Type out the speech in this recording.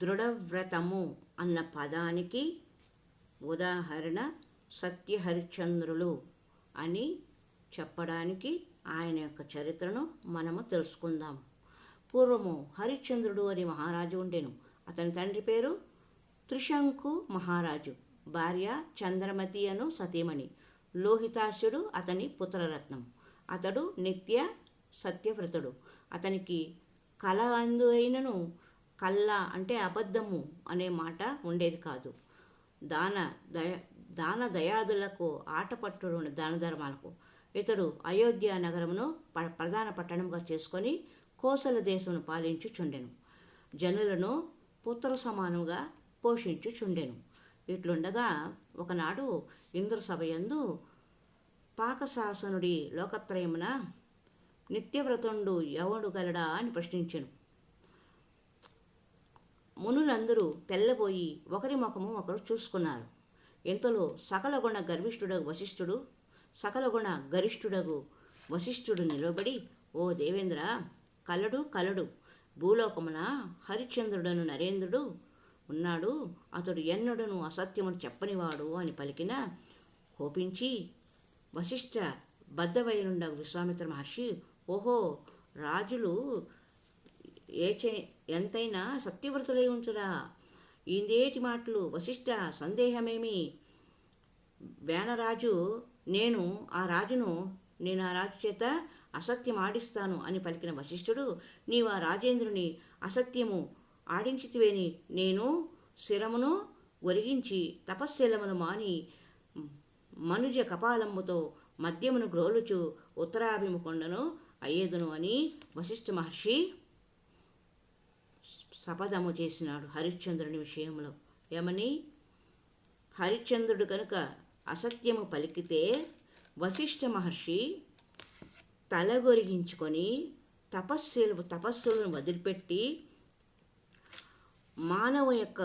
దృఢవ్రతము అన్న పదానికి ఉదాహరణ సత్యహరిశ్చంద్రులు అని చెప్పడానికి ఆయన యొక్క చరిత్రను మనము తెలుసుకుందాం. పూర్వము హరిశ్చంద్రుడు అని మహారాజు ఉండెను. అతని తండ్రి పేరు త్రిశంకు మహారాజు, భార్య చంద్రమతి అను సతీమణి. లోహితాసుడు అతని పుత్రరత్నం. అతడు నిత్య సత్యవ్రతుడు. అతనికి కల అందు అయినను కళ్ళ అంటే అబద్ధము అనే మాట ఉండేది కాదు. దాన దయాదులకు ఆటపట్టుడు దాన ధర్మాలకు. ఇతడు అయోధ్య నగరమును ప్రధాన పట్టణంగా చేసుకొని కోసల దేశమును పాలించుచుండెను. జనులను పుత్ర సమానముగా పోషించుచుండెను. ఇట్లుండగా ఒకనాడు ఇంద్రసభయందు పాకశాసనుడి లోకత్రయమున నిత్యవ్రతుండు ఎవడు గలడా అని ప్రశ్నించెను. మునులందరూ తెల్లబోయి ఒకరి ముఖము ఒకరు చూసుకున్నారు. ఇంతలో సకల గుణ గరిష్ఠుడగు వశిష్ఠుడు నిలబడి, ఓ దేవేంద్ర, కలడు భూలోకమున హరిశ్చంద్రుడను నరేంద్రుడు ఉన్నాడు. అతడు ఎన్నడను అసత్యమును చెప్పనివాడు అని పలికిన. కోపించి వశిష్ఠ బద్ధవైరుండగు విశ్వామిత్ర మహర్షి, ఓహో, రాజులు ఎంతైనా సత్యవ్రతులై ఉంటురా? ఇందేటి మాటలు వశిష్ఠ, సందేహమేమి? వేనరాజు నేను ఆ రాజు చేత అసత్యం ఆడిస్తాను అని పలికిన వశిష్ఠుడు, నీవు ఆ రాజేంద్రుని అసత్యము ఆడించితివేని నేను శిరమును ఒరిగించి తపశ్శీలమును మాని మనుజ కపాలముతో మద్యమును గ్రోలుచు ఉత్తరాభిముఖుండను అయ్యేదును అని వశిష్ఠ మహర్షి శపథము చేసినాడు హరిశ్చంద్రుని విషయంలో. ఏమని? హరిశ్చంద్రుడు కనుక అసత్యము పలికితే వశిష్ఠ మహర్షి తలగొరిగించుకొని తపస్సులను వదిలిపెట్టి మానవ యొక్క